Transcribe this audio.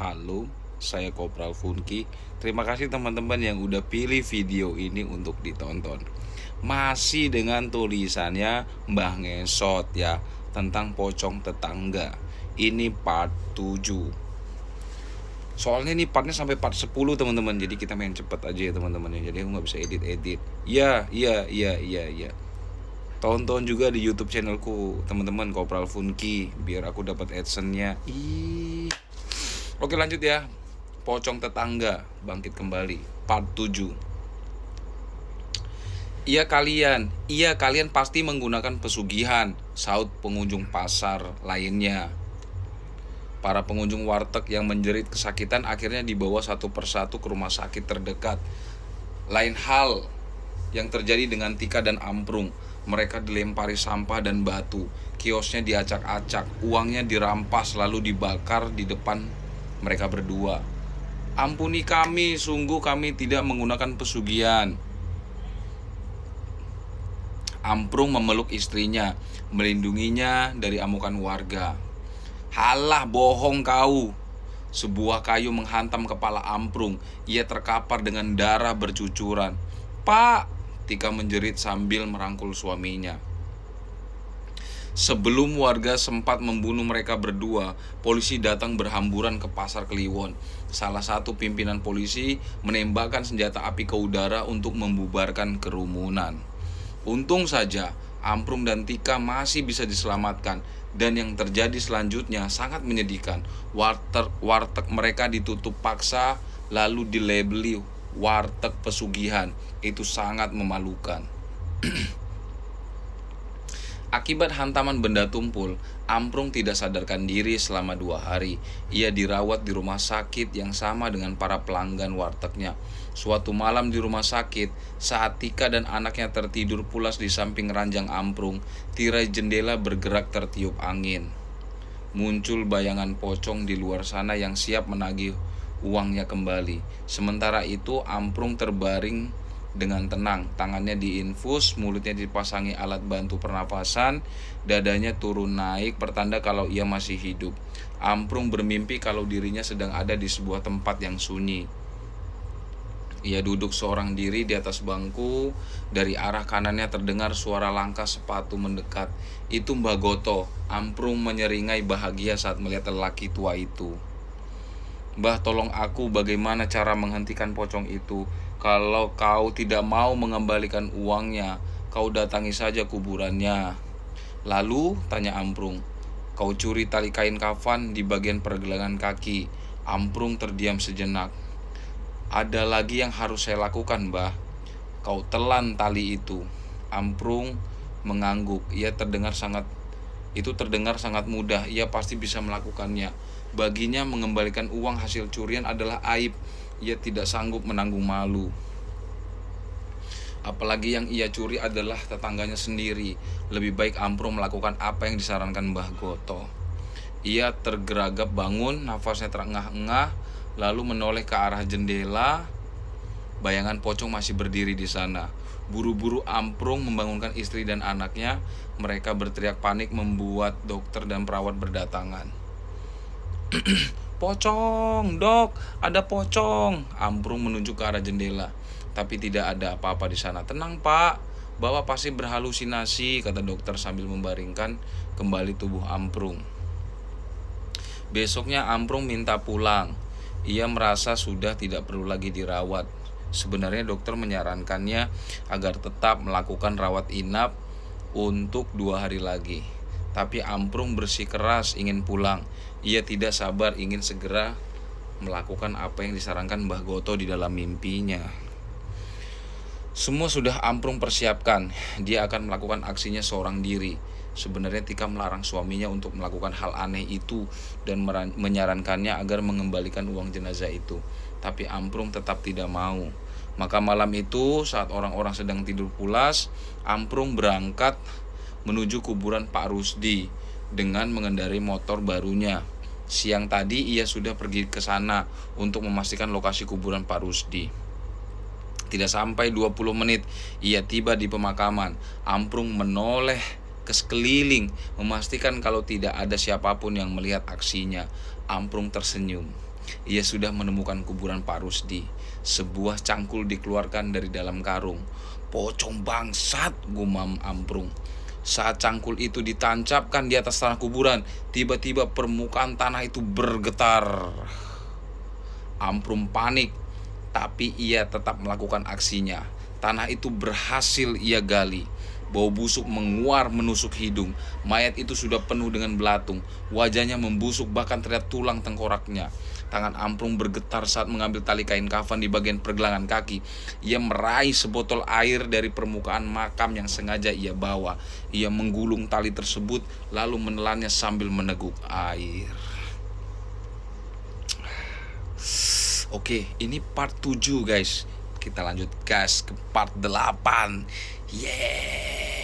Halo, saya Kopral Funky. Terima kasih teman-teman yang udah pilih video ini untuk ditonton. Masih dengan tulisannya Mbah Ngesot ya, tentang pocong tetangga. Ini part 7. Soalnya ini partnya sampai part 10 teman-teman. Jadi kita main cepet aja ya teman-teman ya. Jadi aku nggak bisa edit-edit. Ya. Tonton juga di YouTube channelku teman-teman, Kopral Funky, biar aku dapat AdSense-nya. Oke, lanjut ya. Pocong tetangga bangkit kembali part 7. Iya kalian pasti menggunakan pesugihan, saut pengunjung pasar lainnya. Para pengunjung warteg yang menjerit kesakitan akhirnya dibawa satu persatu ke rumah sakit terdekat. Lain hal yang terjadi dengan Tika dan Amprung. Mereka dilempari sampah dan batu, kiosnya diacak-acak, uangnya dirampas lalu dibakar di depan mereka berdua. Ampuni kami, sungguh kami tidak menggunakan pesugihan. Amprung memeluk istrinya, melindunginya dari amukan warga. Halah, bohong kau. Sebuah kayu menghantam kepala Amprung. Ia terkapar dengan darah bercucuran. Pak, Tika menjerit sambil merangkul suaminya. Sebelum warga sempat membunuh mereka berdua, polisi datang berhamburan ke pasar Kliwon. Salah satu pimpinan polisi menembakkan senjata api ke udara untuk membubarkan kerumunan. Untung saja Amprung dan Tika masih bisa diselamatkan. Dan yang terjadi selanjutnya sangat menyedihkan. Warteg mereka ditutup paksa lalu dilabeli warteg pesugihan. Itu sangat memalukan. Akibat hantaman benda tumpul, Amprung tidak sadarkan diri selama 2 hari. Ia dirawat di rumah sakit yang sama dengan para pelanggan wartegnya. Suatu malam di rumah sakit, saat Tika dan anaknya tertidur pulas di samping ranjang Amprung, tirai jendela bergerak tertiup angin. Muncul bayangan pocong di luar sana yang siap menagih uangnya kembali. Sementara itu Amprung terbaring dengan tenang, tangannya diinfus, mulutnya dipasangi alat bantu pernapasan, dadanya turun naik pertanda kalau ia masih hidup. Amprung bermimpi kalau dirinya sedang ada di sebuah tempat yang sunyi. Ia duduk seorang diri di atas bangku. Dari arah kanannya terdengar suara langkah sepatu mendekat. Itu Mbah Goto. Amprung menyeringai bahagia saat melihat lelaki tua itu. Mbah, tolong aku, bagaimana cara menghentikan pocong itu? Kalau kau tidak mau mengembalikan uangnya, kau datangi saja kuburannya. Lalu, tanya Amprung, kau curi tali kain kafan di bagian pergelangan kaki. Amprung terdiam sejenak. Ada lagi yang harus saya lakukan, Mbah. Kau telan tali itu. Amprung mengangguk. Itu terdengar sangat mudah. Ia pasti bisa melakukannya. Baginya mengembalikan uang hasil curian adalah aib. Ia tidak sanggup menanggung malu. Apalagi yang ia curi adalah tetangganya sendiri. Lebih baik Amprung melakukan apa yang disarankan Mbah Goto. Ia tergeragap bangun, nafasnya terengah-engah, lalu menoleh ke arah jendela. Bayangan pocong masih berdiri di sana. Buru-buru Amprung membangunkan istri dan anaknya. Mereka berteriak panik membuat dokter dan perawat berdatangan. Pocong, dok, ada pocong. Amprung menunjuk ke arah jendela, tapi tidak ada apa-apa di sana. Tenang, Pak, Bapak pasti berhalusinasi, kata dokter sambil membaringkan kembali tubuh Amprung. Besoknya Amprung minta pulang. Ia merasa sudah tidak perlu lagi dirawat. Sebenarnya dokter menyarankannya agar tetap melakukan rawat inap untuk 2 hari lagi. Tapi Amprung bersikeras ingin pulang. Ia tidak sabar ingin segera melakukan apa yang disarankan Mbah Goto di dalam mimpinya. Semua sudah Amprung persiapkan. Dia akan melakukan aksinya seorang diri. Sebenarnya Tika melarang suaminya untuk melakukan hal aneh itu dan menyarankannya agar mengembalikan uang jenazah itu. Tapi Amprung tetap tidak mau. Maka malam itu saat orang-orang sedang tidur pulas, Amprung berangkat menuju kuburan Pak Rusdi dengan mengendarai motor barunya. Siang tadi ia sudah pergi ke sana untuk memastikan lokasi kuburan Pak Rusdi. Tidak sampai 20 menit ia tiba di pemakaman. Amprung menoleh ke sekeliling memastikan kalau tidak ada siapapun yang melihat aksinya. Amprung tersenyum. Ia sudah menemukan kuburan Pak Rusdi. Sebuah cangkul dikeluarkan dari dalam karung. "Pocong bangsat," gumam Amprung. Saat cangkul itu ditancapkan di atas tanah kuburan, tiba-tiba permukaan tanah itu bergetar. Amprung panik, tapi ia tetap melakukan aksinya. Tanah itu berhasil ia gali. Bau busuk menguar menusuk hidung. Mayat itu sudah penuh dengan belatung. Wajahnya membusuk, bahkan terlihat tulang tengkoraknya. Tangan Amprung bergetar saat mengambil tali kain kafan di bagian pergelangan kaki. Ia meraih sebotol air dari permukaan makam yang sengaja ia bawa. Ia menggulung tali tersebut lalu menelannya sambil meneguk air. Oke, ini part 7 guys. Kita lanjut gas ke part 8. Yeah.